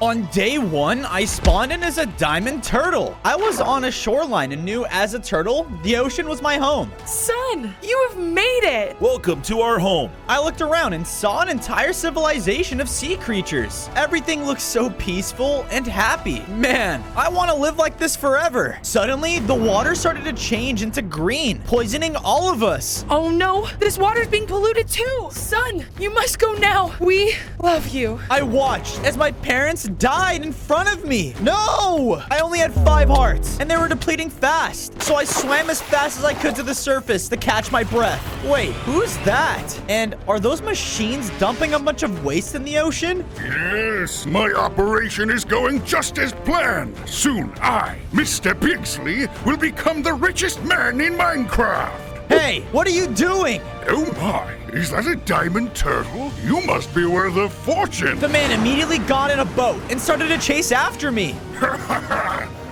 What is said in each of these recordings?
On day 1, I spawned in as a diamond turtle. I was on a shoreline and knew as a turtle, the ocean was my home. Son, you have made it. Welcome to our home. I looked around and saw an entire civilization of sea creatures. Everything looked so peaceful and happy. Man, I want to live like this forever. Suddenly, the water started to change into green, poisoning all of us. Oh no, this water's being polluted too. Son, you must go now. We love you. I watched as my parents died in front of me. No! I only had 5 hearts, and they were depleting fast. So I swam as fast as I could to the surface to catch my breath. Wait, who's that? And are those machines dumping a bunch of waste in the ocean? Yes, my operation is going just as planned. Soon I, Mr. Bigsly, will become the richest man in Minecraft. Hey, what are you doing? Oh my, is that a diamond turtle? You must be worth a fortune. The man immediately got in a boat and started to chase after me.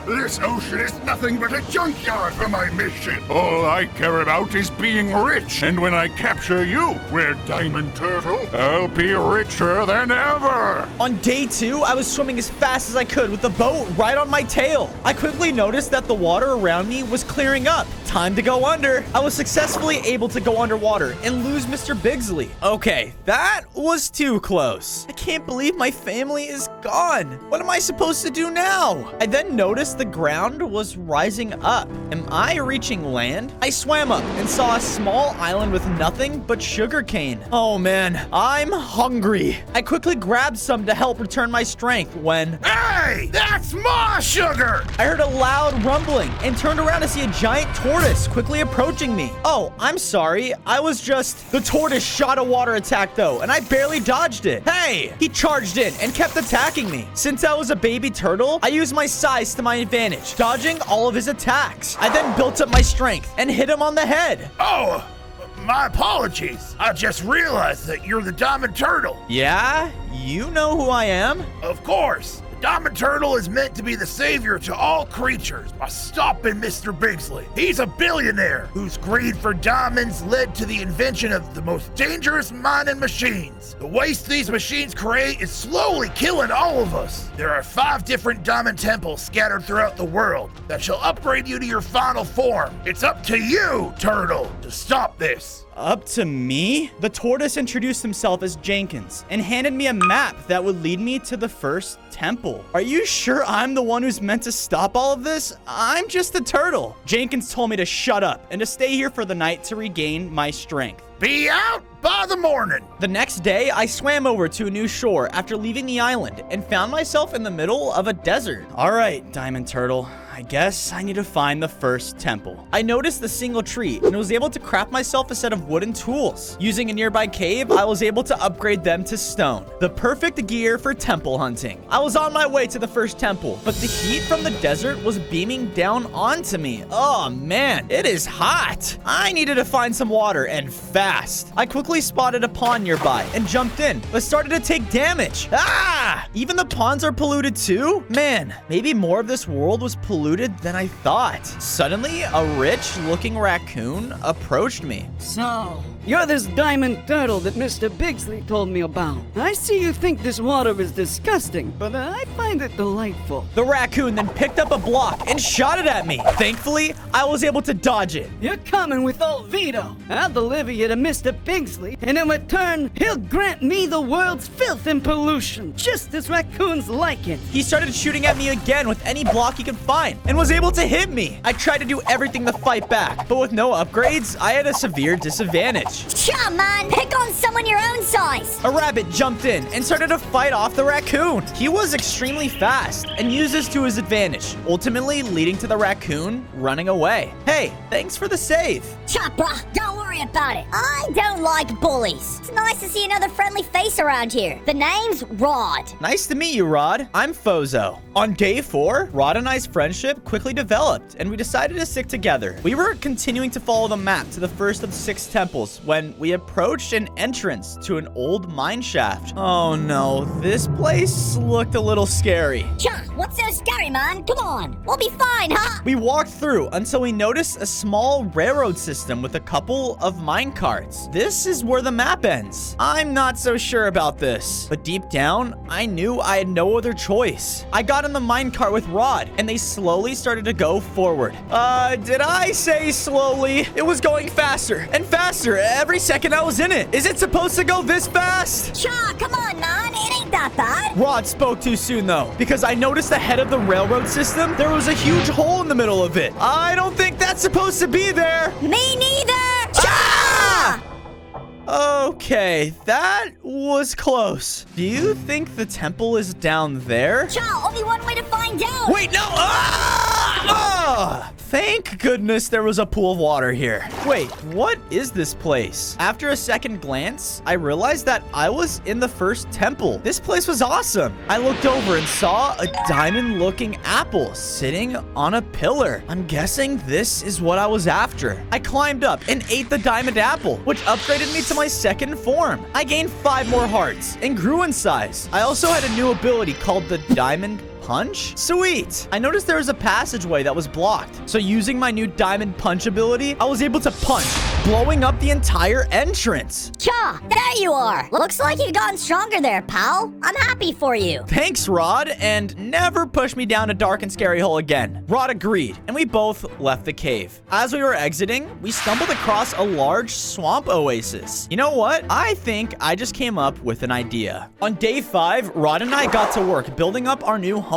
This ocean is nothing but a junkyard for my mission. All I care about is being rich. And when I capture you, Red Diamond Turtle, I'll be richer than ever. On day 2, I was swimming as fast as I could with the boat right on my tail. I quickly noticed that the water around me was clearing up. Time to go under. I was successfully able to go underwater and lose Mr. Bigsly. Okay, that was too close. I can't believe my family is gone. What am I supposed to do now? I then noticed the ground was rising up. Am I reaching land? I swam up and saw a small island with nothing but sugarcane. Oh man, I'm hungry. I quickly grabbed some to help return my strength when... Hey, that's my sugar! I heard a loud rumbling and turned around to see a giant tortoise quickly approaching me. Oh, I'm sorry. I was just... The tortoise shot a water attack though, and I barely dodged it. Hey! He charged in and kept attacking me. Since I was a baby turtle, I used my size to my advantage, dodging all of his attacks. I then built up my strength and hit him on the head. Oh, my apologies. I just realized that you're the Diamond Turtle. Yeah? You know who I am? Of course. The Diamond Turtle is meant to be the savior to all creatures by stopping Mr. Bigsly. He's a billionaire whose greed for diamonds led to the invention of the most dangerous mining machines. The waste these machines create is slowly killing all of us. There are 5 different diamond temples scattered throughout the world that shall upgrade you to your final form. It's up to you, Turtle, to stop this. Up to me? The tortoise introduced himself as Jenkins and handed me a map that would lead me to the first temple. Are you sure I'm the one who's meant to stop all of this? I'm just a turtle. Jenkins told me to shut up and to stay here for the night to regain my strength. Be out by the morning. The next day, I swam over to a new shore after leaving the island and found myself in the middle of a desert. All right, Diamond Turtle. I guess I need to find the first temple. I noticed the single tree and was able to craft myself a set of wooden tools. Using a nearby cave, I was able to upgrade them to stone. The perfect gear for temple hunting. I was on my way to the first temple, but the heat from the desert was beaming down onto me. Oh man, it is hot. I needed to find some water and fast. I quickly spotted a pond nearby and jumped in, but started to take damage. Ah! Even the ponds are polluted too? Man, maybe more of this world was polluted than I thought. Suddenly, a rich-looking raccoon approached me. So, you're this diamond turtle that Mr. Bigsly told me about. I see you think this water is disgusting, but I find it delightful. The raccoon then picked up a block and shot it at me. Thankfully, I was able to dodge it. You're coming with old Vito. I'll deliver you to Mr. Bigsly, and in return, he'll grant me the world's filth and pollution, just as raccoons like it. He started shooting at me again with any block he could find and was able to hit me. I tried to do everything to fight back, but with no upgrades, I had a severe disadvantage. Come on, pick on someone your own size. A rabbit jumped in and started to fight off the raccoon. He was extremely fast and used this to his advantage, ultimately leading to the raccoon running away. Hey, thanks for the save. Chopper, don't worry about it. I don't like bullies. It's nice to see another friendly face around here. The name's Rod. Nice to meet you, Rod. I'm Fozo. On day 4, Rod and I's friendship quickly developed, and we decided to stick together. We were continuing to follow the map to the first of 6 temples when we approached an entrance to an old mine shaft. Oh no, this place looked a little scary. Cha, what's so scary, man? Come on. We'll be fine, huh? We walked through until we noticed a small railroad system with a couple of mine carts. This is where the map ends. I'm not so sure about this, but deep down, I knew I had no other choice. I got in the mine cart with Rod, and they slowly started to go forward. Did I say slowly? It was going faster and faster every second I was in it. Is it supposed to go this fast? Cha, come on, man. It ain't that bad. Rod spoke too soon, though, because I noticed ahead of the railroad system, there was a huge hole in the middle of it. I don't think that's supposed to be there. Me neither. Ah! Okay, that was close. Do you think the temple is down there? Cha, only one way to find out. Wait, no! Thank goodness there was a pool of water here. Wait, what is this place? After a second glance, I realized that I was in the first temple. This place was awesome. I looked over and saw a diamond-looking apple sitting on a pillar. I'm guessing this is what I was after. I climbed up and ate the diamond apple, which upgraded me to my second form. I gained 5 more hearts and grew in size. I also had a new ability called the diamond punch? Sweet! I noticed there was a passageway that was blocked. So using my new diamond punch ability, I was able to punch, blowing up the entire entrance. Cha, there you are. Looks like you've gotten stronger there, pal. I'm happy for you. Thanks, Rod, and never push me down a dark and scary hole again. Rod agreed, and we both left the cave. As we were exiting, we stumbled across a large swamp oasis. You know what? I think I just came up with an idea. On day 5, Rod and I got to work building up our new homes.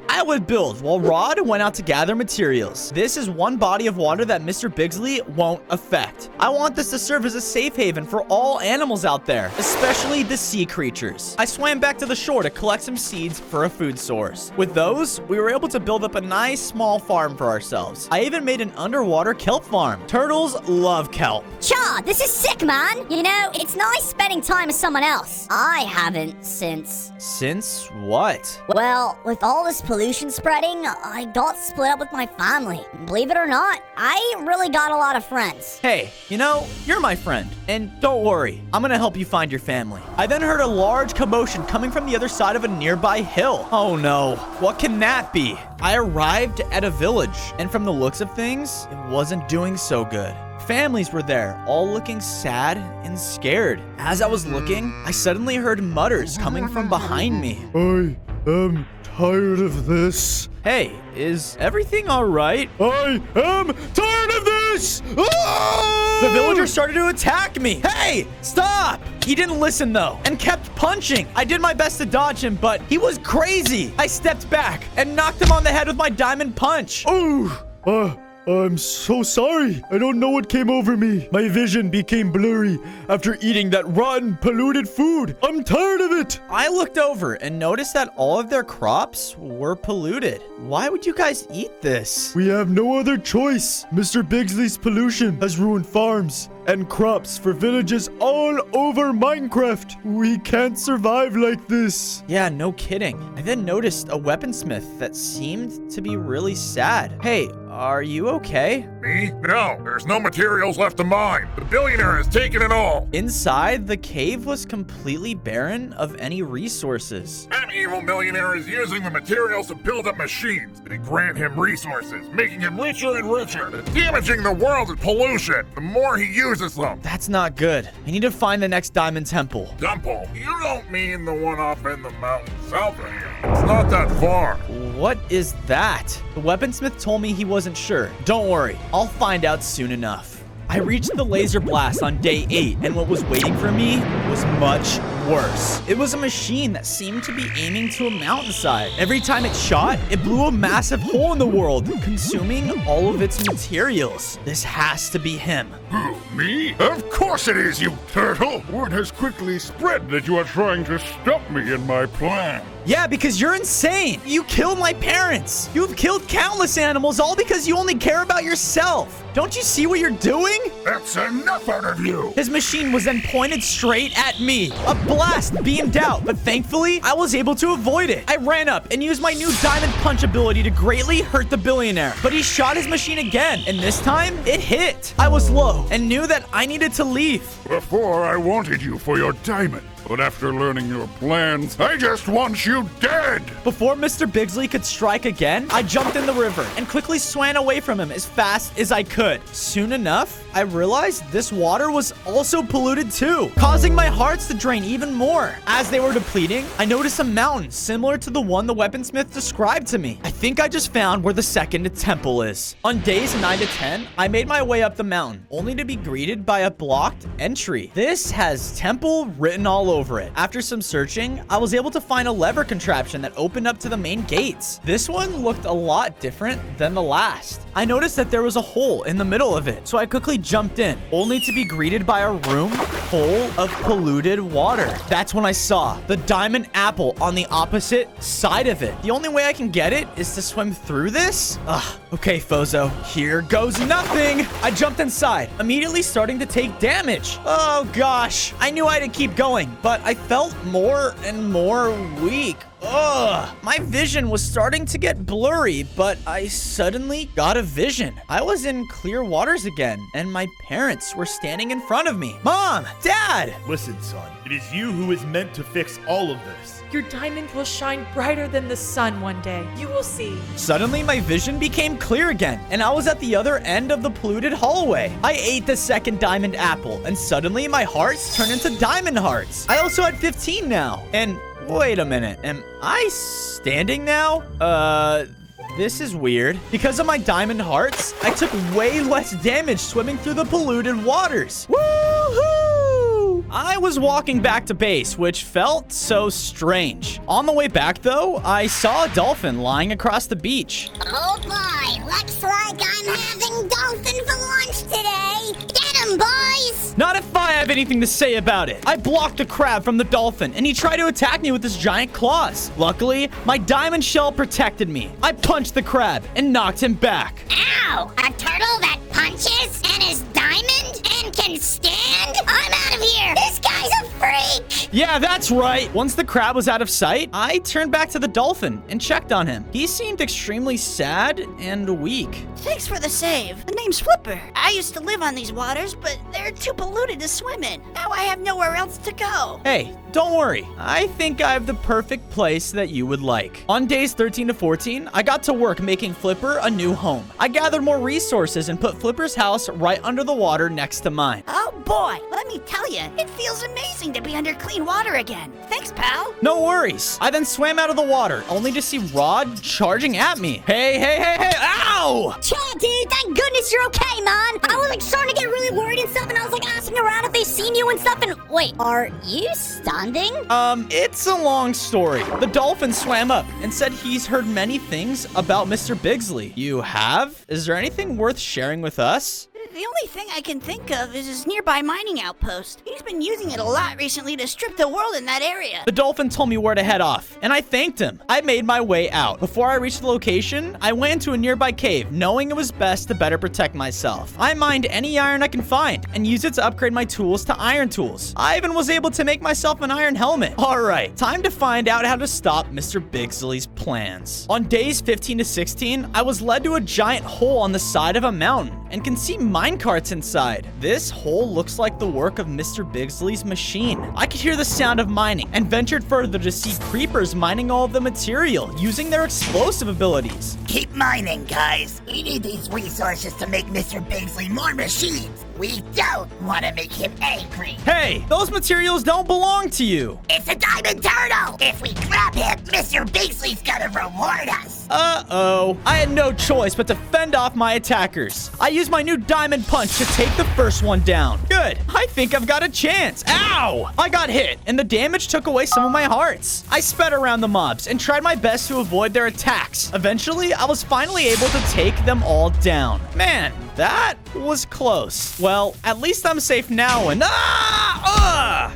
I would build while Rod went out to gather materials. This is one body of water that Mr. Bigsly won't affect. I want this to serve as a safe haven for all animals out there, especially the sea creatures. I swam back to the shore to collect some seeds for a food source. With those, we were able to build up a nice small farm for ourselves. I even made an underwater kelp farm. Turtles love kelp. Cha, this is sick, man. You know, it's nice spending time with someone else. I haven't since... Since what? Well, with all this pollution spreading, I got split up with my family. Believe it or not, I ain't really got a lot of friends. Hey, you know, you're my friend, and don't worry, I'm gonna help you find your family. I then heard a large commotion coming from the other side of a nearby hill. Oh no, what can that be? I arrived at a village, and from the looks of things, it wasn't doing so good. Families were there, all looking sad and scared. As I was looking, I suddenly heard mutters coming from behind me. I am tired of this. Hey, is everything all right? I am tired of this! Ah! The villager started to attack me. Hey, stop! He didn't listen though and kept punching. I did my best to dodge him, but he was crazy. I stepped back and knocked him on the head with my diamond punch. Oh, I'm so sorry. I don't know what came over me. My vision became blurry after eating that rotten, polluted food. I'm tired of it. I looked over and noticed that all of their crops were polluted. Why would you guys eat this? We have no other choice. Mr. Bigsly's pollution has ruined farms and crops for villages all over Minecraft. We can't survive like this. Yeah, no kidding. I then noticed a weaponsmith that seemed to be really sad. Hey, are you okay? Me? No, there's no materials left to mine. The billionaire has taken it all. Inside, the cave was completely barren of any resources. An evil millionaire is using the materials to build up machines that grant him resources, making him richer and richer, damaging the world with pollution the more he uses them. That's not good. I need to find the next diamond temple. Temple? You don't mean the one up in the mountains south of here. It's not that far. What is that? The weaponsmith told me he wasn't sure. Don't worry, I'll find out soon enough. I reached the laser blast on day 8, and what was waiting for me was much worse. It was a machine that seemed to be aiming to a mountainside. Every time it shot, it blew a massive hole in the world, consuming all of its materials. This has to be him. Who, me? Of course it is, you turtle! Word has quickly spread that you are trying to stop me in my plan. Yeah, because you're insane. You killed my parents. You've killed countless animals, all because you only care about yourself. Don't you see what you're doing? That's enough out of you! His machine was then pointed straight at me. A blast beamed out, but thankfully, I was able to avoid it. I ran up and used my new diamond punch ability to greatly hurt the billionaire, but he shot his machine again, and this time, it hit. I was low and knew that I needed to leave. Before, I wanted you for your diamond. But after learning your plans, I just want you dead! Before Mr. Bigsly could strike again, I jumped in the river and quickly swam away from him as fast as I could. Soon enough, I realized this water was also polluted too, causing my hearts to drain even more. As they were depleting, I noticed a mountain similar to the one the weaponsmith described to me. I think I just found where the second temple is. On days 9 to 10, I made my way up the mountain, only to be greeted by a blocked entry. This has temple written all over it. After some searching, I was able to find a lever contraption that opened up to the main gates. This one looked a lot different than the last. I noticed that there was a hole in the middle of it, so I quickly jumped in, only to be greeted by a room full of polluted water. That's when I saw the diamond apple on the opposite side of it. The only way I can get it is to swim through this? Ugh, okay, Fozo, here goes nothing. I jumped inside, immediately starting to take damage. Oh gosh, I knew I had to keep going, but I felt more and more weak. Ugh, my vision was starting to get blurry, but I suddenly got a vision. I was in clear waters again, and my parents were standing in front of me. Mom, Dad! Listen, son, it is you who is meant to fix all of this. Your diamond will shine brighter than the sun one day. You will see. Suddenly, my vision became clear again, and I was at the other end of the polluted hallway. I ate the second diamond apple, and suddenly my hearts turned into diamond hearts. I also had 15 now, and wait a minute, am I standing now? This is weird. Because of my diamond hearts, I took way less damage swimming through the polluted waters. Woohoo! I was walking back to base, which felt so strange. On the way back, though, I saw a dolphin lying across the beach. Oh boy, looks like I'm having dolphin for lunch today. Get him, boys! Not if I have anything to say about it. I blocked the crab from the dolphin, and he tried to attack me with his giant claws. Luckily, my diamond shell protected me. I punched the crab and knocked him back. Ow! A turtle that punches and is diamond and can stand? I'm out of here! This guy's a freak! Yeah, that's right. Once the crab was out of sight, I turned back to the dolphin and checked on him. He seemed extremely sad and weak. Thanks for the save. The name's Flipper. I used to live on these waters, but they're too polluted to swim in. Now I have nowhere else to go. Hey, don't worry. I think I have the perfect place that you would like. On days 13 to 14, I got to work making Flipper a new home. I gathered more resources and put Flipper's house right under the water next to mine. Oh boy, let me tell you, it feels amazing to be under clean water again. Thanks, pal. No worries. I then swam out of the water, only to see Rod charging at me. Hey, ow! Yeah, dude, thank goodness you're okay, man. I was like starting to get really worried and stuff, and I was like asking around if they seen you and stuff, and wait, are you standing? It's a long story. The dolphin swam up and said he's heard many things about Mr. Bigsly. You have? Is there anything worth sharing with us? The only thing I can think of is his nearby mining outpost. He's been using it a lot recently to strip the world in that area. The dolphin told me where to head off, and I thanked him. I made my way out. Before I reached the location, I went into a nearby cave, knowing it was best to better protect myself. I mined any iron I can find, and used it to upgrade my tools to iron tools. I even was able to make myself an iron helmet. Alright, time to find out how to stop Mr. Bigsly's plans. On days 15 to 16, I was led to a giant hole on the side of a mountain, and can see minecarts inside. This hole looks like the work of Mr. Bigsly's machine. I could hear the sound of mining and ventured further to see creepers mining all of the material using their explosive abilities. Keep mining, guys. We need these resources to make Mr. Bigsly more machines. We don't want to make him angry. Hey, those materials don't belong to you. It's a diamond turtle. If we grab him, Mr. Bigsly's gonna reward us. Uh-oh. I had no choice but to fend off my attackers. I used my new diamond punch to take the first one down. Good. I think I've got a chance. Ow! I got hit, and the damage took away some of my hearts. I sped around the mobs and tried my best to avoid their attacks. Eventually, I was finally able to take them all down. Man, that was close. Well, at least I'm safe now and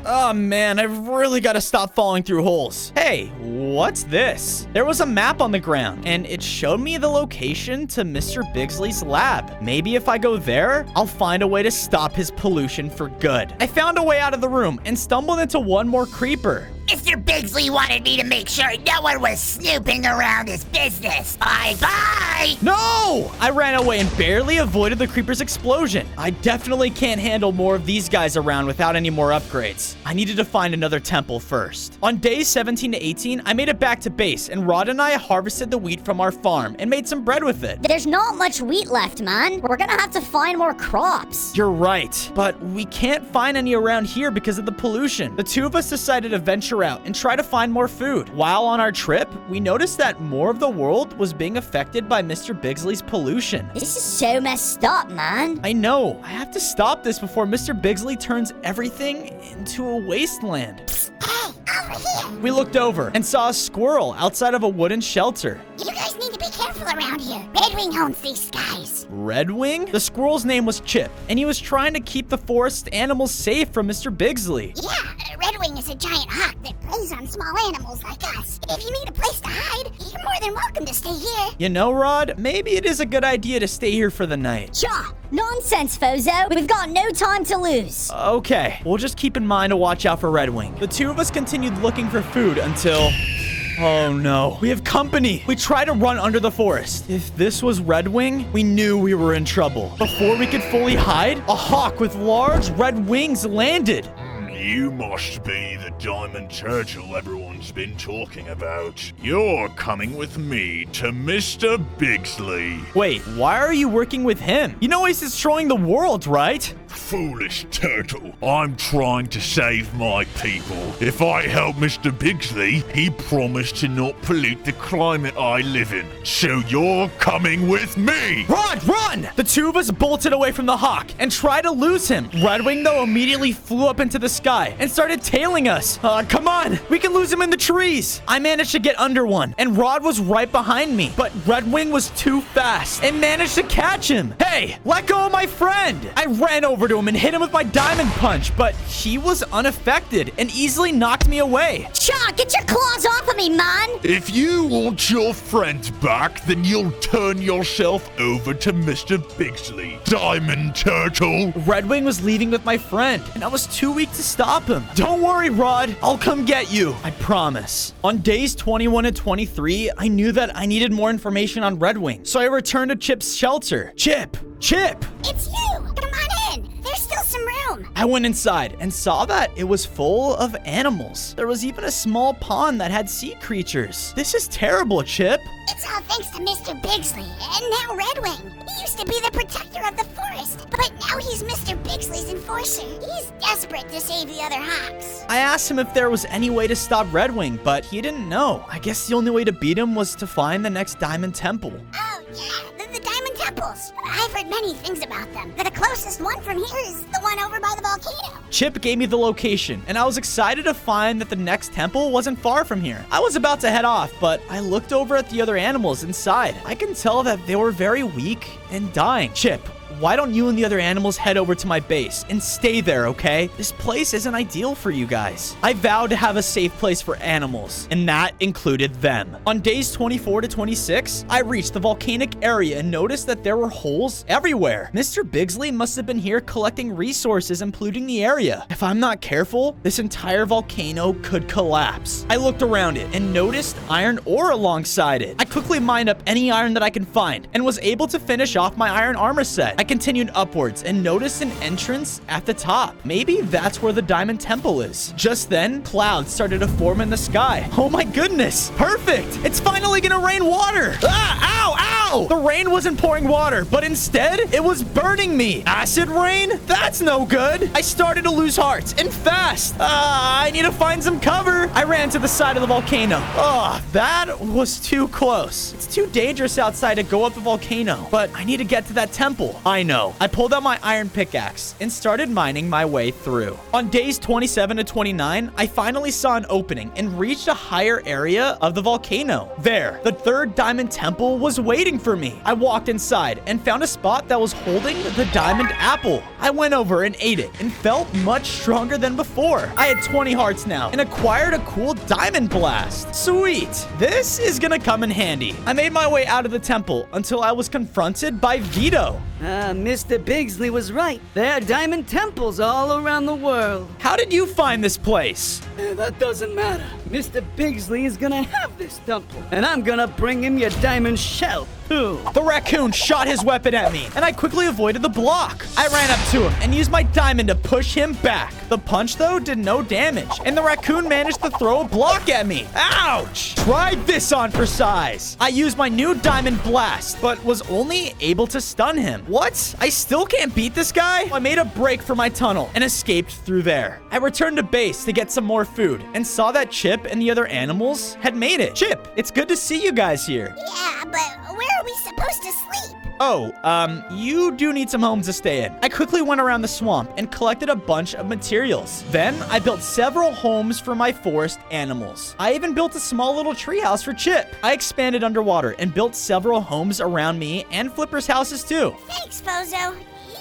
Oh man, I've really got to stop falling through holes. Hey, what's this? There was a map on the ground, and it showed me the location to Mr. Bigsly's lab. Maybe if I go there, I'll find a way to stop his pollution for good. I found a way out of the room and stumbled into one more creeper. Mr. Bigsly wanted me to make sure no one was snooping around his business. Bye-bye! No! I ran away and barely avoided the creeper's explosion. I definitely can't handle more of these guys around without any more upgrades. I needed to find another temple first. On days 17 to 18, I made it back to base, and Rod and I harvested the wheat from our farm and made some bread with it. There's not much wheat left, man. We're gonna have to find more crops. You're right, but we can't find any around here because of the pollution. The two of us decided to venture out and try to find more food. While on our trip, we noticed that more of the world was being affected by Mr. Bigsly's pollution. This is so messed up, man. I know. I have to stop this before Mr. Bigsly turns everything into a wasteland. Hey, over here! We looked over and saw a squirrel outside of a wooden shelter. You guys need to be careful around here. Redwing owns these guys. Redwing? The squirrel's name was Chip, and he was trying to keep the forest animals safe from Mr. Bigsly. Yeah, Redwing is a giant hawk that preys on small animals like us. If you need a place to hide, you're more than welcome to stay here. You know, Rod, maybe it is a good idea to stay here for the night. Cha! Nonsense, Fozo. We've got no time to lose. Okay, we'll just keep in mind to watch out for Redwing. The two of us continued looking for food until... Oh no, we have company. We tried to run under the forest. If this was Redwing, we knew we were in trouble. Before we could fully hide, a hawk with large red wings landed. You must be the diamond turtle everyone's been talking about. You're coming with me to Mr. Bigsly. Wait, why are you working with him? You know he's destroying the world, right? Foolish turtle. I'm trying to save my people. If I help Mr. Bigsly, he promised to not pollute the climate I live in. So you're coming with me. Rod, run! The two of us bolted away from the hawk and tried to lose him. Redwing, though, immediately flew up into the sky and started tailing us. Come on, we can lose him in the trees. I managed to get under one, and Rod was right behind me, but Redwing was too fast and managed to catch him. Hey, let go of my friend! I ran over to him and hit him with my diamond punch, but he was unaffected and easily knocked me away. Cha, get your claws off of me, man! If you want your friend back, then you'll turn yourself over to Mr. Bigsly. Diamond turtle. Redwing was leaving with my friend, and I was too weak to stop him. Don't worry, Rod. I'll come get you. I promise. On days 21 and 23, I knew that I needed more information on Redwing, so I returned to Chip's shelter. Chip! It's you! Come on in! There's still some room! I went inside and saw that it was full of animals. There was even a small pond that had sea creatures. This is terrible, Chip. It's all thanks to Mr. Bigsly, and now Redwing. He used to be the protector of the forest, but now he's Mr. Bigsly's enforcer. He's desperate to save the other hawks. I asked him if there was any way to stop Redwing, but he didn't know. I guess the only way to beat him was to find the next Diamond Temple. Oh, yeah, the Diamond Temples. I've heard many things about them, but the closest one from here is the one over by the volcano. Chip gave me the location, and I was excited to find that the next temple wasn't far from here. I was about to head off, but I looked over at the other animals inside. I can tell that they were very weak and dying. Chip, why don't you and the other animals head over to my base and stay there, okay? This place isn't ideal for you guys. I vowed to have a safe place for animals, and that included them. On days 24 to 26, I reached the volcanic area and noticed that there were holes everywhere. Mr. Bigsly must have been here collecting resources and polluting the area. If I'm not careful, this entire volcano could collapse. I looked around it and noticed iron ore alongside it. I quickly mined up any iron that I can find and was able to finish off my iron armor set. I continued upwards and noticed an entrance at the top. Maybe that's where the Diamond Temple is. Just then, clouds started to form in the sky. Oh my goodness! Perfect! It's finally gonna rain water! Ah! Ow! Ow! The rain wasn't pouring water, but instead, it was burning me. Acid rain? That's no good. I started to lose hearts, and fast. I need to find some cover. I ran to the side of the volcano. That was too close. It's too dangerous outside to go up the volcano, but I need to get to that temple. I know. I pulled out my iron pickaxe and started mining my way through. On days 27 to 29, I finally saw an opening and reached a higher area of the volcano. There, the third Diamond Temple was waiting for me. I walked inside and found a spot that was holding the diamond apple. I went over and ate it and felt much stronger than before. I had 20 hearts now and acquired a cool diamond blast. Sweet. This is gonna come in handy. I made my way out of the temple until I was confronted by Vito. Mr. Bigsley was right. There are diamond temples all around the world. How did you find this place? That doesn't matter. Mr. Bigsley is gonna have this temple, and I'm gonna bring him your diamond shell, too. The raccoon shot his weapon at me, and I quickly avoided the block. I ran up to him and used my diamond to push him back. The punch, though, did no damage, and the raccoon managed to throw a block at me. Ouch! Try this on for size. I used my new diamond blast, but was only able to stun him. What? I still can't beat this guy? I made a break for my tunnel and escaped through there. I returned to base to get some more food and saw that Chip and the other animals had made it. Chip, it's good to see you guys here. Yeah, but where are we supposed to sleep? Oh, you do need some homes to stay in. I quickly went around the swamp and collected a bunch of materials. Then, I built several homes for my forest animals. I even built a small little treehouse for Chip. I expanded underwater and built several homes around me and Flipper's houses too. Thanks, Bozo.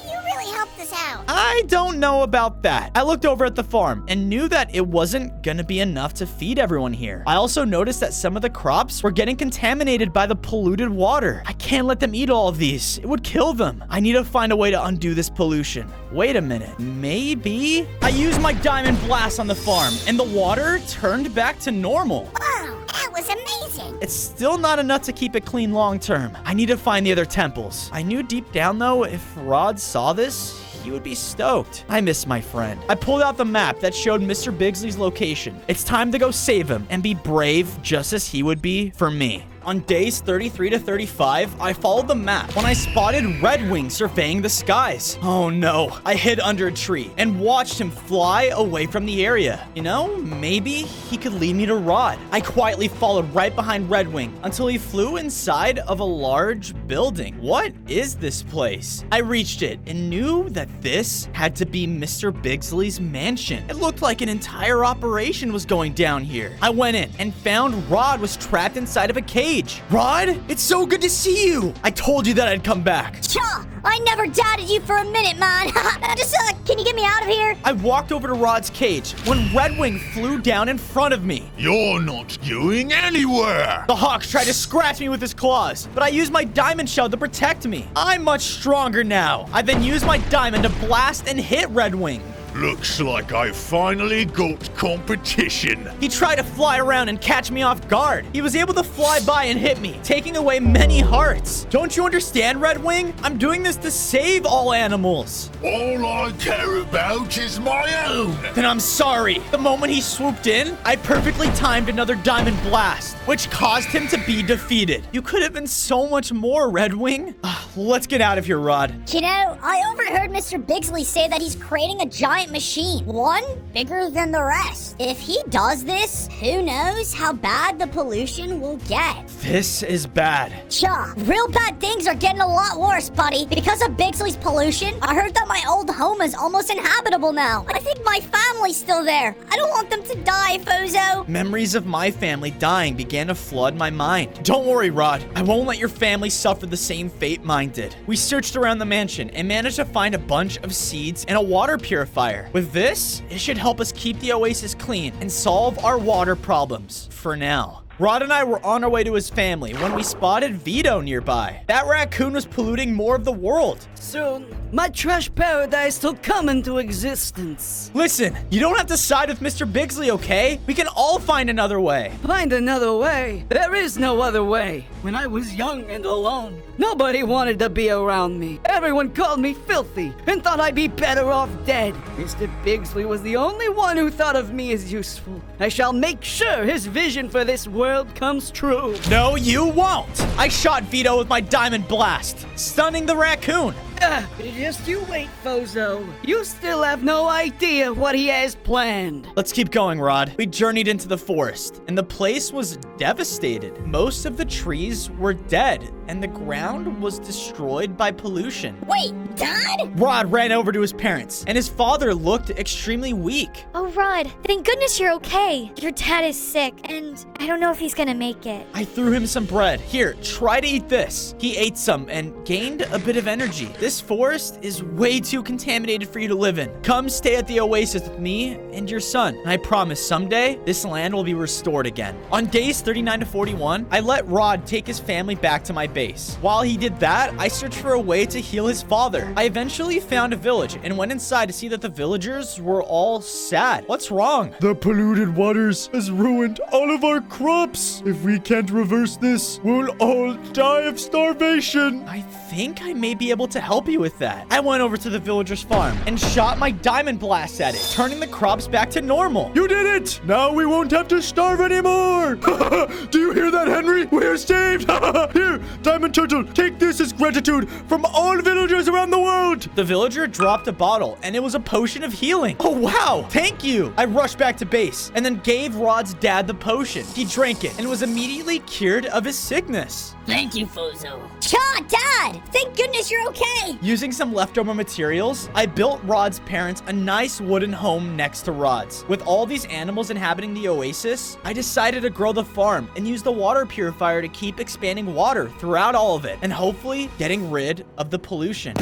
You really helped us out. I don't know about that. I looked over at the farm and knew that it wasn't gonna be enough to feed everyone here. I also noticed that some of the crops were getting contaminated by the polluted water. I can't let them eat all of these. It would kill them. I need to find a way to undo this pollution. Wait a minute. Maybe? I used my diamond blast on the farm and the water turned back to normal. Wow, that was amazing. It's still not enough to keep it clean long term. I need to find the other temples. I knew deep down though, if Rod saw this, he would be stoked. I miss my friend. I pulled out the map that showed Mr. Bigsley's location. It's time to go save him and be brave just as he would be for me. On days 33 to 35, I followed the map when I spotted Redwing surveying the skies. Oh no, I hid under a tree and watched him fly away from the area. You know, maybe he could lead me to Rod. I quietly followed right behind Redwing until he flew inside of a large building. What is this place? I reached it and knew that this had to be Mr. Bigsley's mansion. It looked like an entire operation was going down here. I went in and found Rod was trapped inside of a cage. Rod, it's so good to see you. I told you that I'd come back. Cha! I never doubted you for a minute, man. Just, can you get me out of here? I walked over to Rod's cage when Redwing flew down in front of me. You're not going anywhere. The hawk tried to scratch me with his claws, but I used my diamond shell to protect me. I'm much stronger now. I then used my diamond to blast and hit Redwing. Looks like I finally got competition. He tried to fly around and catch me off guard. He was able to fly by and hit me, taking away many hearts. Don't you understand, Redwing? I'm doing this to save all animals. All I care about is my own. Then I'm sorry. The moment he swooped in, I perfectly timed another diamond blast, which caused him to be defeated. You could have been so much more, Redwing. Let's get out of here, Rod. You know, I overheard Mr. Bigsley say that he's creating a giant machine, one bigger than the rest. If he does this, who knows how bad the pollution will get. This is bad. Cha, real bad things are getting a lot worse, buddy. Because of Bigsley's pollution, I heard that my old home is almost inhabitable now. I think my family's still there. I don't want them to die, Fozo. Memories of my family dying began to flood my mind. Don't worry, Rod. I won't let your family suffer the same fate mine did. We searched around the mansion and managed to find a bunch of seeds and a water purifier. With this, it should help us keep the oasis clean and solve our water problems for now. Rod and I were on our way to his family when we spotted Vito nearby. That raccoon was polluting more of the world. Soon, my trash paradise will come into existence. Listen, you don't have to side with Mr. Bigsley, okay? We can all find another way. Find another way? There is no other way. When I was young and alone, nobody wanted to be around me. Everyone called me filthy and thought I'd be better off dead. Mr. Bigsley was the only one who thought of me as useful. I shall make sure his vision for this world comes true. No, you won't. I shot Vito with my diamond blast, stunning the raccoon. Just you wait, Fozo. You still have no idea what he has planned. Let's keep going, Rod. We journeyed into the forest, and the place was devastated. Most of the trees were dead, and the ground was destroyed by pollution. Wait, Dad? Rod ran over to his parents, and his father looked extremely weak. Oh, Rod, thank goodness you're okay. Your dad is sick, and I don't know if he's gonna make it. I threw him some bread. Here, try to eat this. He ate some and gained a bit of energy. This forest is way too contaminated for you to live in. Come stay at the oasis with me and your son. And I promise someday this land will be restored again. On days 39 to 41, I let Rod take his family back to my base. While he did that, I searched for a way to heal his father. I eventually found a village and went inside to see that the villagers were all sad. What's wrong? The polluted waters has ruined all of our crops. If we can't reverse this, we'll all die of starvation. I think I may be able to help you with that. I went over to the villager's farm and shot my diamond blast at it, turning the crops back to normal. You did it! Now we won't have to starve anymore! Do you hear that, Henry? We're saved! Here, Diamond Turtle, take this as gratitude from all villagers around the world! The villager dropped a bottle, and it was a potion of healing. Oh, wow! Thank you! I rushed back to base, and then gave Rod's dad the potion. He drank it, and was immediately cured of his sickness. Thank you, Fozo. Cha, Dad! Thank goodness you're okay! Using some leftover materials, I built Rod's parents a nice wooden home next to Rod's. With all these animals inhabiting the oasis, I decided to grow the farm and use the water purifier to keep expanding water throughout all of it, and hopefully getting rid of the pollution.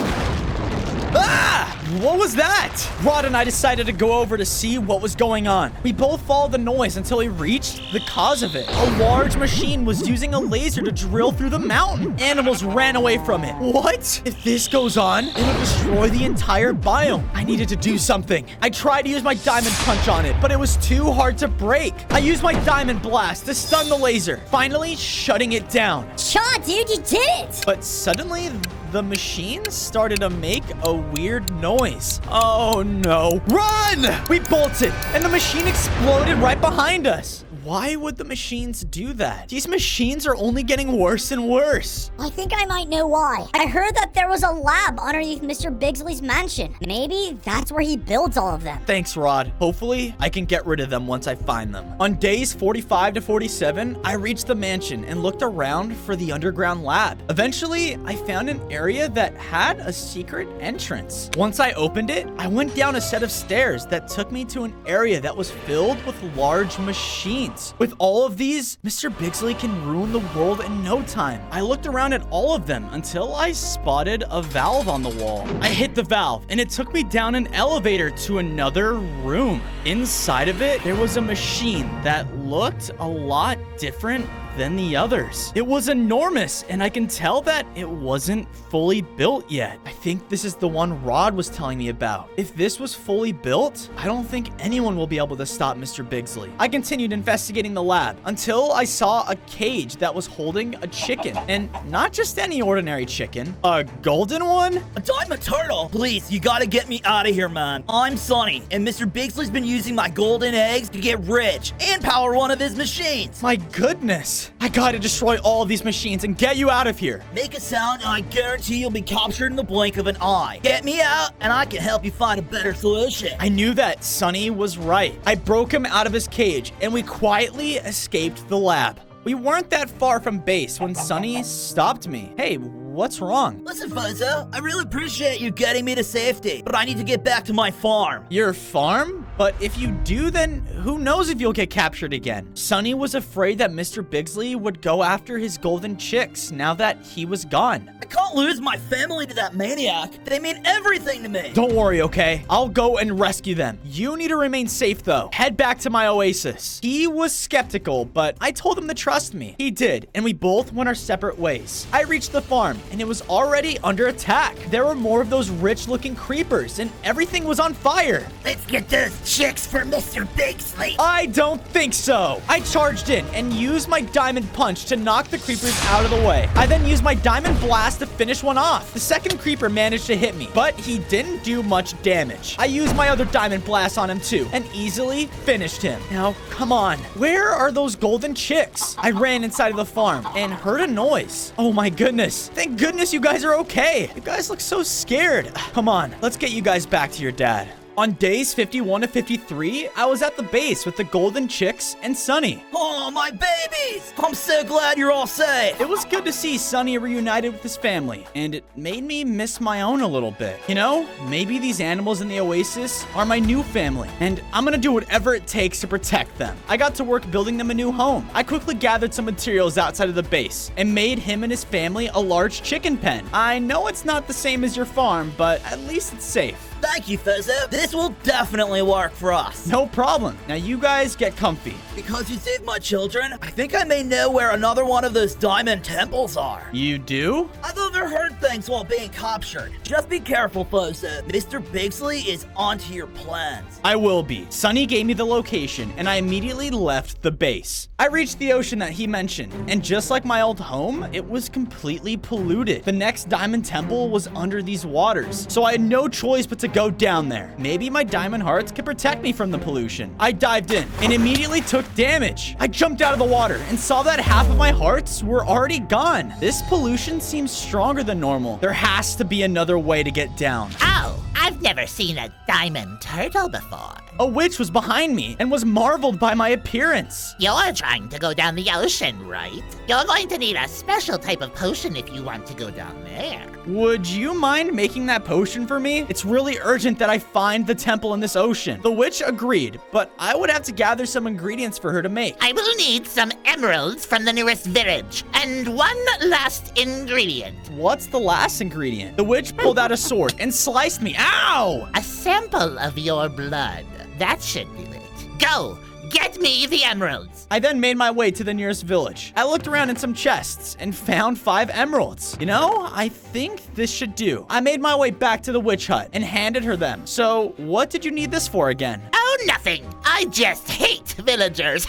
Ah! What was that? Rod and I decided to go over to see what was going on. We both followed the noise until we reached the cause of it. A large machine was using a laser to drill through the mountain. Animals ran away from it. What? If this goes on, it'll destroy the entire biome. I needed to do something. I tried to use my diamond punch on it, but it was too hard to break. I used my diamond blast to stun the laser, finally shutting it down. Cha, dude, you did it! But suddenly, the machine started to make a weird noise. Oh no. Run! We bolted, and the machine exploded right behind us. Why would the machines do that? These machines are only getting worse and worse. I think I might know why. I heard that there was a lab underneath Mr. Bigsly's mansion. Maybe that's where he builds all of them. Thanks, Rod. Hopefully, I can get rid of them once I find them. On days 45 to 47, I reached the mansion and looked around for the underground lab. Eventually, I found an area that had a secret entrance. Once I opened it, I went down a set of stairs that took me to an area that was filled with large machines. With all of these, Mr. Bigsly can ruin the world in no time. I looked around at all of them until I spotted a valve on the wall. I hit the valve, and it took me down an elevator to another room. Inside of it, there was a machine that looked a lot different than the others. It was enormous, and I can tell that it wasn't fully built yet. I think this is the one Rod was telling me about. If this was fully built, I don't think anyone will be able to stop Mr. Bigsly. I continued investigating the lab until I saw a cage that was holding a chicken, and not just any ordinary chicken, a golden one. A diamond turtle? Please, you gotta get me out of here, man. I'm Sonny, and Mr. Bigsly's been using my golden eggs to get rich and power one of his machines. My goodness. I gotta destroy all of these machines and get you out of here. Make a sound, and I guarantee you'll be captured in the blink of an eye. Get me out, and I can help you find a better solution. I knew that Sonny was right. I broke him out of his cage, and we quietly escaped the lab. We weren't that far from base when Sonny stopped me. Hey, what's wrong? Listen, Fuzzo, I really appreciate you getting me to safety, but I need to get back to my farm. Your farm? But if you do, then who knows if you'll get captured again? Sonny was afraid that Mr. Bigsly would go after his golden chicks now that he was gone. I can't lose my family to that maniac. They mean everything to me. Don't worry, okay? I'll go and rescue them. You need to remain safe, though. Head back to my oasis. He was skeptical, but I told him to trust me. He did, and we both went our separate ways. I reached the farm, and it was already under attack. There were more of those rich-looking creepers, and everything was on fire. Let's get those chicks for Mr. Bigsly. I don't think so. I charged in and used my diamond punch to knock the creepers out of the way. I then used my diamond blast to finish one off. The second creeper managed to hit me, but he didn't do much damage. I used my other diamond blast on him too and easily finished him. Now, come on. Where are those golden chicks? I ran inside of the farm and heard a noise. Oh my goodness. Thank Thank goodness you guys are okay. You guys look so scared. Come on, let's get you guys back to your dad. On days 51 to 53, I was at the base with the Golden Chicks and Sunny. Oh, my babies! I'm so glad you're all safe. It was good to see Sunny reunited with his family, and it made me miss my own a little bit. You know, maybe these animals in the oasis are my new family, and I'm gonna do whatever it takes to protect them. I got to work building them a new home. I quickly gathered some materials outside of the base and made him and his family a large chicken pen. I know it's not the same as your farm, but at least it's safe. Thank you, Fezzo. This will definitely work for us. No problem. Now you guys get comfy. Because you saved my children, I think I may know where another one of those diamond temples are. You do? I've overheard things while being captured. Just be careful, Fezzo. Mr. Bigsly is onto your plans. I will be. Sunny gave me the location, and I immediately left the base. I reached the ocean that he mentioned, and just like my old home, it was completely polluted. The next diamond temple was under these waters, so I had no choice but to go down there. Maybe my diamond hearts could protect me from the pollution. I dived in and immediately took damage. I jumped out of the water and saw that half of my hearts were already gone. This pollution seems stronger than normal. There has to be another way to get down. Oh, I've never seen a diamond turtle before. A witch was behind me and was marveled by my appearance. You're trying to go down the ocean, right? You're going to need a special type of potion if you want to go down there. Would you mind making that potion for me? It's really urgent that I find the temple in this ocean. The witch agreed, but I would have to gather some ingredients for her to make. I will need some emeralds from the nearest village, and one last ingredient. What's the last ingredient? The witch pulled out a sword and sliced me. Ow! A sample of your blood. That should do it. Go! Get me the emeralds! I then made my way to the nearest village. I looked around in some chests and found 5 emeralds. You know, I think this should do. I made my way back to the witch hut and handed her them. So, what did you need this for again? Oh, nothing. I just hate villagers.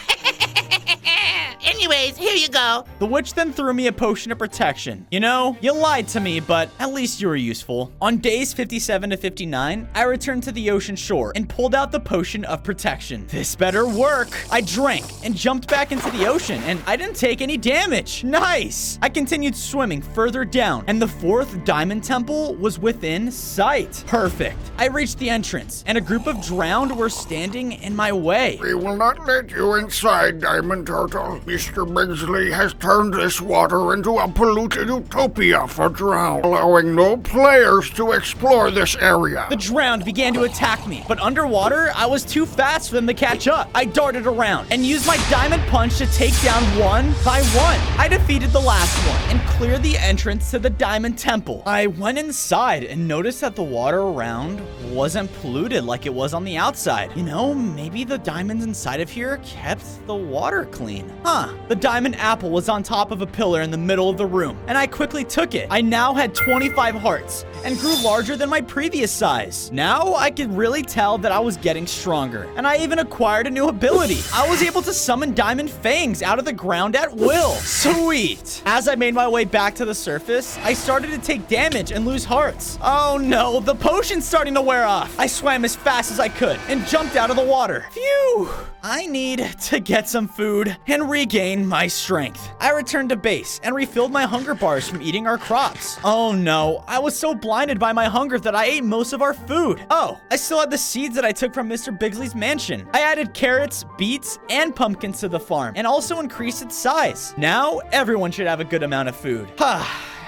Anyways, here you go. The witch then threw me a potion of protection. You know, you lied to me, but at least you were useful. On days 57 to 59, I returned to the ocean shore and pulled out the potion of protection. This better work. I drank and jumped back into the ocean, and I didn't take any damage. Nice. I continued swimming further down, and the 4th diamond temple was within sight. Perfect. I reached the entrance, and a group of drowned were standing in my way. We will not let you inside, Diamond Turtle. Mr. Bigsly has turned this water into a polluted utopia for drowned, allowing no players to explore this area. The drowned began to attack me, but underwater, I was too fast for them to catch up. I darted around and used my diamond punch to take down one by one. I defeated the last one and cleared the entrance to the diamond temple. I went inside and noticed that the water around wasn't polluted like it was on the outside. You know, maybe the diamonds inside of here kept the water clean. Huh. The diamond apple was on top of a pillar in the middle of the room, and I quickly took it. I now had 25 hearts and grew larger than my previous size. Now I could really tell that I was getting stronger, and I even acquired a new ability. I was able to summon diamond fangs out of the ground at will. Sweet. As I made my way back to the surface, I started to take damage and lose hearts. Oh no, the potion's starting to wear off. I swam as fast as I could and jumped out of the water. Phew. I need to get some food and regain my strength. I returned to base and refilled my hunger bars from eating our crops. Oh no, I was so blinded by my hunger that I ate most of our food. Oh, I still had the seeds that I took from Mr. Bigsly's mansion. I added carrots, beets, and pumpkins to the farm and also increased its size. Now, everyone should have a good amount of food.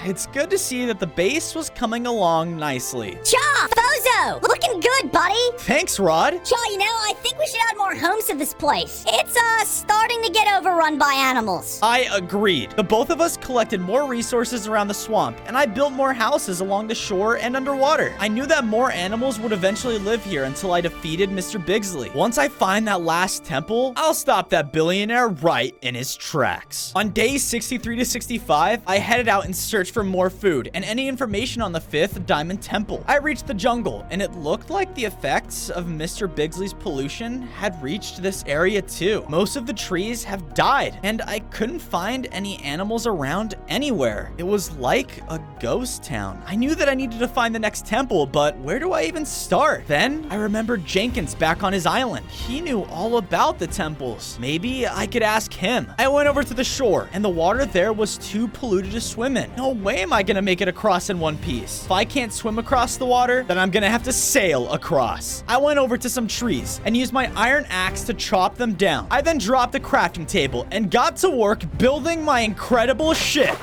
It's good to see that the base was coming along nicely. Cha! Bozo! Looking good, buddy! Thanks, Rod. Cha, you know, I think we should add more homes to this place. It's, starting to get overrun by animals. I agreed. The both of us collected more resources around the swamp, and I built more houses along the shore and underwater. I knew that more animals would eventually live here until I defeated Mr. Bigsly. Once I find that last temple, I'll stop that billionaire right in his tracks. On days 63 to 65, I headed out in search for more food and any information on the 5th diamond temple. I reached the jungle out, and it looked like the effects of Mr. Bigsly's pollution had reached this area too. Most of the trees have died, and I couldn't find any animals around anywhere. It was like a ghost town. I knew that I needed to find the next temple, but where do I even start? Then I remembered Jenkins back on his island. He knew all about the temples. Maybe I could ask him. I went over to the shore, and the water there was too polluted to swim in. No way am I gonna make it across in one piece. If I can't swim across the water, then I'm gonna have to sail across. I went over to some trees and used my iron axe to chop them down. I then dropped the crafting table and got to work building my incredible ship.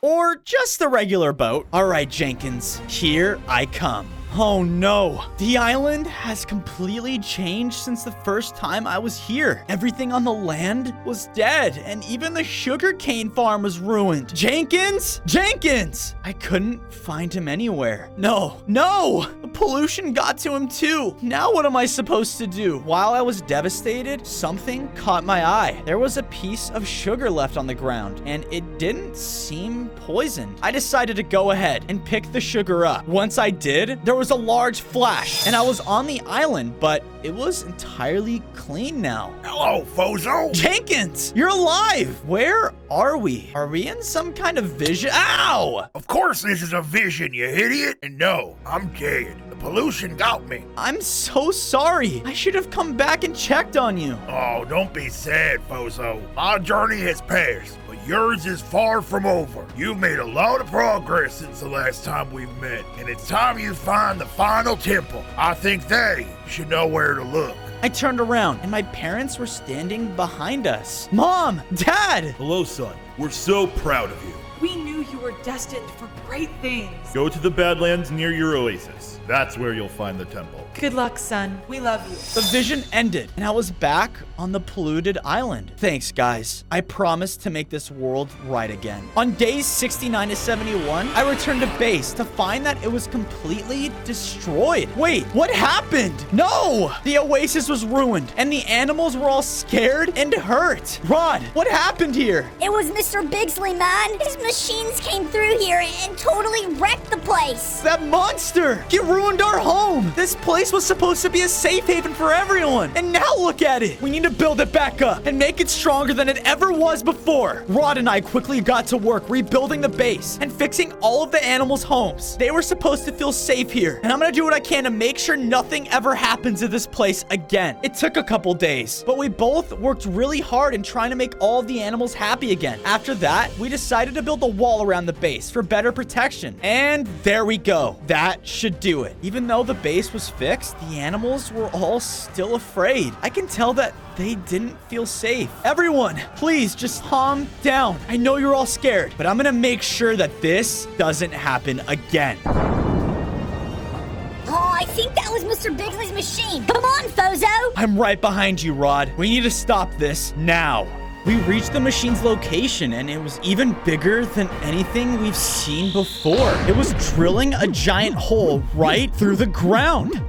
Or just a regular boat. All right, Jenkins, here I come. Oh no, the island has completely changed since the first time I was here. Everything on the land was dead, and even the sugarcane farm was ruined. Jenkins! Jenkins! I couldn't find him anywhere. No, the pollution got to him too. Now what am I supposed to do? While I was devastated, something caught my eye. There was a piece of sugar left on the ground, and it didn't seem poisoned. I decided to go ahead and pick the sugar up. Once I did, there was a large flash, and I was on the island, but it was entirely clean now. Hello, Fozo. Jenkins, you're alive. Where are we? Are we in some kind of vision? Ow! Of course this is a vision, you idiot. And no, I'm dead. The pollution got me. I'm so sorry. I should have come back and checked on you. Oh, don't be sad, Fozo. My journey has passed. Yours is far from over. You've made a lot of progress since the last time we've met, and it's time you find the final temple. I think they should know where to look. I turned around, and my parents were standing behind us. Mom! Dad! Hello, son. We're so proud of you. We knew you were destined for great things. Go to the Badlands near your oasis. That's where you'll find the temple. Good luck, son. We love you. The vision ended, and I was back on the polluted island. Thanks, guys. I promised to make this world right again. On days 69 to 71, I returned to base to find that it was completely destroyed. Wait, what happened? No! The oasis was ruined, and the animals were all scared and hurt. Rod, what happened here? It was Mr. Bigsly, man. His machines came through here and totally wrecked the place. That monster! He ruined our home! This place was supposed to be a safe haven for everyone, and now look at it! We need to build it back up and make it stronger than it ever was before. Rod and I quickly got to work rebuilding the base and fixing all of the animals' homes. They were supposed to feel safe here, and I'm gonna do what I can to make sure nothing ever happens to this place again. It took a couple days, but we both worked really hard in trying to make all of the animals happy again. After that, we decided to build a wall around the base for better protection, and there we go. That should do it. Even though the base was fixed, the animals were all still afraid. I can tell that they didn't feel safe. Everyone, please just calm down. I know you're all scared, but I'm gonna make sure that this doesn't happen again. Oh, I think that was Mr. Bigsly's machine. Come on, Fozo. I'm right behind you, Rod. We need to stop this now. We reached the machine's location, and it was even bigger than anything we've seen before. It was drilling a giant hole right through the ground.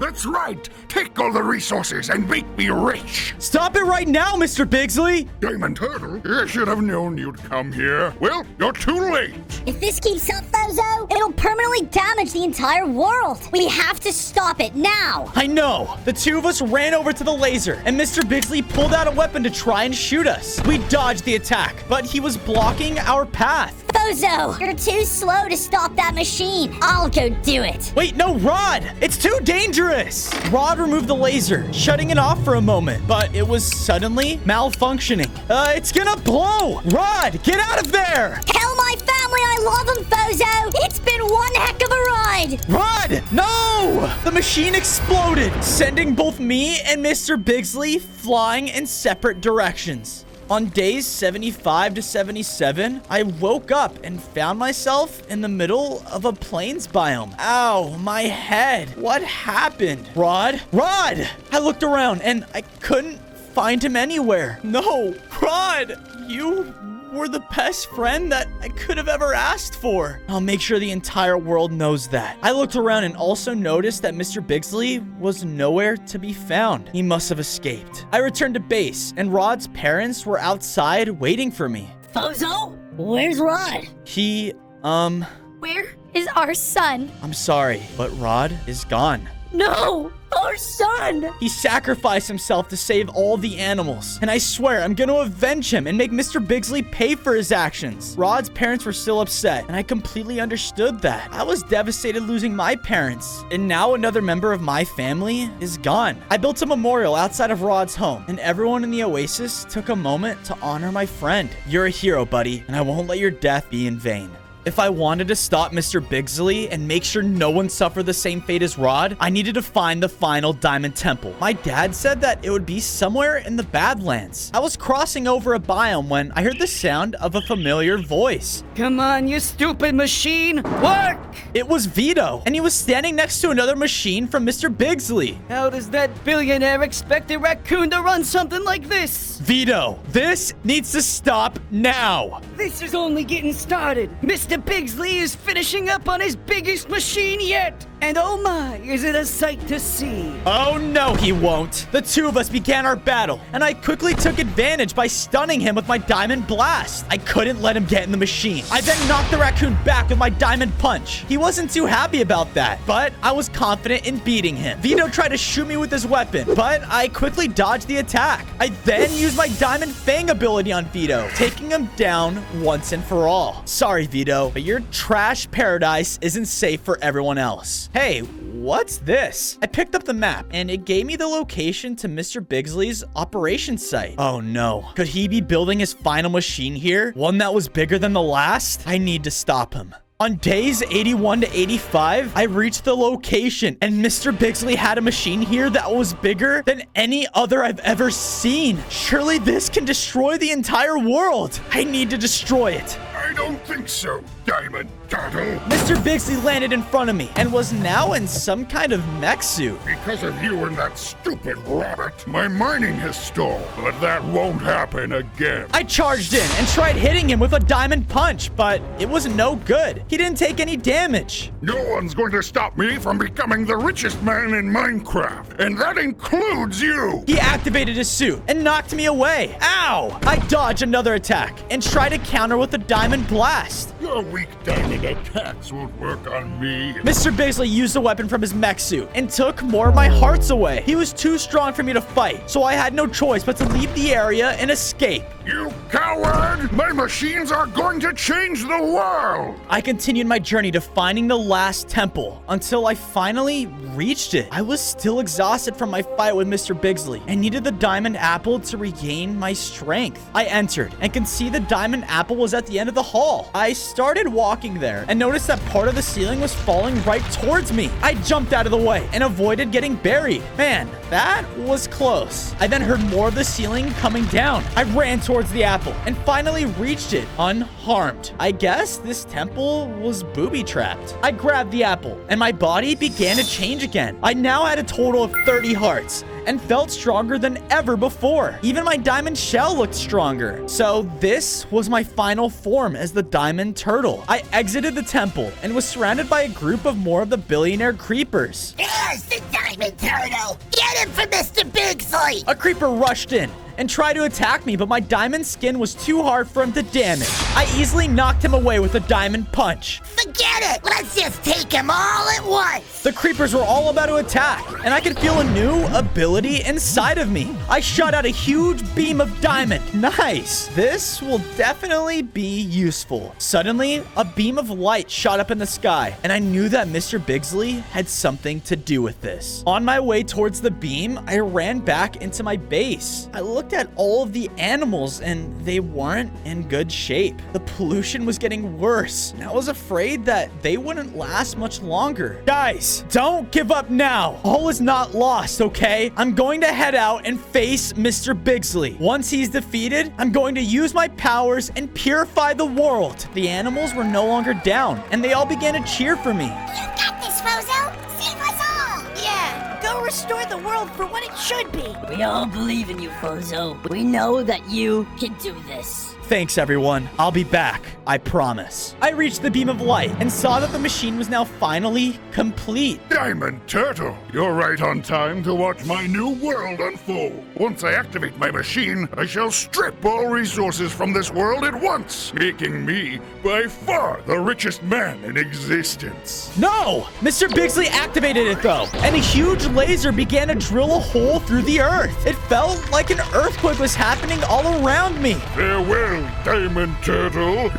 That's right. Take all the resources and make me rich. Stop it right now, Mr. Bigsly. Diamond Turtle, I should have known you'd come here. Well, you're too late. If this keeps up, Fozo, it'll permanently damage the entire world. We have to stop it now. I know. The two of us ran over to the laser, and Mr. Bigsly pulled out a weapon to try and shoot us. We dodged the attack, but he was blocking our path. Fozo, you're too slow to stop that machine. I'll go do it. Wait, no, Rod! It's too dangerous! Rod removed the laser, shutting it off for a moment, but it was suddenly malfunctioning. It's gonna blow! Rod, get out of there! Tell my family I love them, Fozo! It's been one heck of a ride! Rod, no! The machine exploded, sending both me and Mr. Bigsly flying in separate directions. On days 75 to 77, I woke up and found myself in the middle of a plains biome. Ow, my head. What happened? Rod? Rod! I looked around and I couldn't find him anywhere. No, Rod, you were the best friend that I could have ever asked for. I'll make sure the entire world knows that. I looked around and also noticed that Mr. Bigsly was nowhere to be found. He must have escaped. I returned to base, and Rod's parents were outside waiting for me. Fozo? Where's Rod? He, Where is our son. I'm sorry, but Rod is gone. No, our son. He sacrificed himself to save all the animals. And I swear, I'm gonna avenge him and make Mr. Bigsly pay for his actions. Rod's parents were still upset, and I completely understood that. I was devastated losing my parents. And now another member of my family is gone. I built a memorial outside of Rod's home, and everyone in the oasis took a moment to honor my friend. You're a hero, buddy, and I won't let your death be in vain. If I wanted to stop Mr. Bigsly and make sure no one suffered the same fate as Rod, I needed to find the final Diamond Temple. My dad said that it would be somewhere in the Badlands. I was crossing over a biome when I heard the sound of a familiar voice. Come on, you stupid machine! Work! It was Vito, and he was standing next to another machine from Mr. Bigsly. How does that billionaire expect a raccoon to run something like this? Vito, this needs to stop now. This is only getting started. Mr. Bigsly is finishing up on his biggest machine yet. And oh my, is it a sight to see. Oh no, he won't. The two of us began our battle, and I quickly took advantage by stunning him with my diamond blast. I couldn't let him get in the machine. I then knocked the raccoon back with my diamond punch. He wasn't too happy about that, but I was confident in beating him. Vito tried to shoot me with his weapon, but I quickly dodged the attack. I then used my diamond fang ability on Vito, taking him down once and for all. Sorry, Vito, but your trash paradise isn't safe for everyone else. Hey, what's this? I picked up the map, and it gave me the location to Mr. Bigsly's operation site. Oh no. Could he be building his final machine here? One that was bigger than the last? I need to stop him. On days 81 to 85, I reached the location, and Mr. Bigsly had a machine here that was bigger than any other I've ever seen. Surely this can destroy the entire world. I need to destroy it. I don't think so, Diamond Turtle. Mr. Bigsly landed in front of me and was now in some kind of mech suit. Because of you and that stupid rabbit, my mining has stalled, but that won't happen again. I charged in and tried hitting him with a diamond punch, but it was no good. He didn't take any damage. No one's going to stop me from becoming the richest man in Minecraft, and that includes you. He activated his suit and knocked me away. Ow! I dodged another attack and tried to counter with a diamond blast. Your weak diamond attacks won't work on me. Mr. Bigsly used a weapon from his mech suit and took more of my hearts away. He was too strong for me to fight, so I had no choice but to leave the area and escape. You coward! My machines are going to change the world! I continued my journey to finding the last temple until I finally reached it. I was still exhausted from my fight with Mr. Bigsly and needed the diamond apple to regain my strength. I entered and could see the diamond apple was at the end of the hall. I started walking there and noticed that part of the ceiling was falling right towards me. I jumped out of the way and avoided getting buried. Man, that was close. I then heard more of the ceiling coming down. I ran towards the apple and finally reached it unharmed. I guess this temple was booby-trapped. I grabbed the apple and my body began to change again. I now had a total of 30 hearts and felt stronger than ever before. Even my diamond shell looked stronger. So this was my final form as the Diamond Turtle. I exited the temple and was surrounded by a group of more of the billionaire creepers. There's the Diamond Turtle! Get him for Mr. Bigsly! A creeper rushed in and tried to attack me, but my diamond skin was too hard for him to damage. I easily knocked him away with a diamond punch. Forget it! Let's just take him all at once! The creepers were all about to attack, and I could feel a new ability inside of me. I shot out a huge beam of diamond. Nice. This will definitely be useful. Suddenly, a beam of light shot up in the sky, and I knew that Mr. Bigsly had something to do with this. On my way towards the beam, I ran back into my base. I looked at all of the animals, and they weren't in good shape. The pollution was getting worse, and I was afraid that they wouldn't last much longer. Guys, don't give up now. All is not lost, okay? I'm going to head out and face Mr. Bigsly. Once he's defeated, I'm going to use my powers and purify the world. The animals were no longer down, and they all began to cheer for me. You got this, Fozo! Save us all! Yeah, go restore the world for what it should be. We all believe in you, Fozo. We know that you can do this. Thanks, everyone. I'll be back. I promise. I reached the beam of light and saw that the machine was now finally complete. Diamond Turtle, you're right on time to watch my new world unfold. Once I activate my machine, I shall strip all resources from this world at once, making me by far the richest man in existence. No! Mr. Bigsly activated it, though, and a huge laser began to drill a hole through the earth. It felt like an earthquake was happening all around me. Farewell, Diamond Turtle.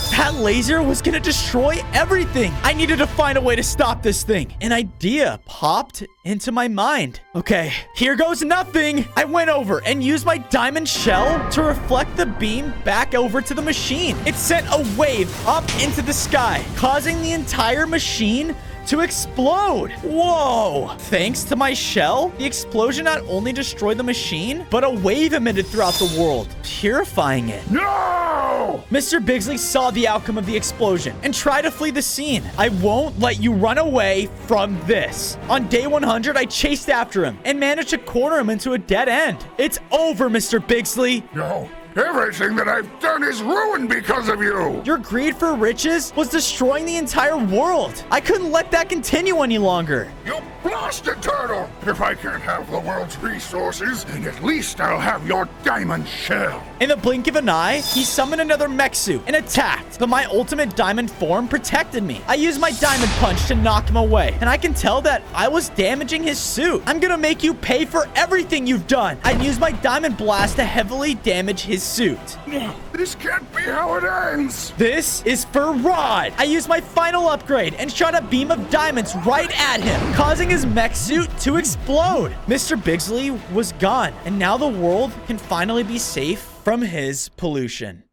That laser was gonna destroy everything. I needed to find a way to stop this thing. An idea popped into my mind. Okay, here goes nothing. I went over and used my diamond shell to reflect the beam back over to the machine. It sent a wave up into the sky, causing the entire machine to explode. Whoa. Thanks to my shell, the explosion not only destroyed the machine, but a wave emitted throughout the world, purifying it. No! Mr. Bigsly saw the outcome of the explosion and tried to flee the scene. I won't let you run away from this. On day 100, I chased after him and managed to corner him into a dead end. It's over, Mr. Bigsly. No. Everything that I've done is ruined because of you! Your greed for riches was destroying the entire world. I couldn't let that continue any longer. You blasted turtle! If I can't have the world's resources, then at least I'll have your diamond shell. In the blink of an eye, he summoned another mech suit and attacked, but my ultimate diamond form protected me. I used my diamond punch to knock him away, and I can tell that I was damaging his suit. I'm gonna make you pay for everything you've done. I used my diamond blast to heavily damage his suit. This can't be how it ends. This is for Rod. I used my final upgrade and shot a beam of diamonds right at him, causing his mech suit to explode. Mr. Bigsly was gone, and now the world can finally be safe from his pollution.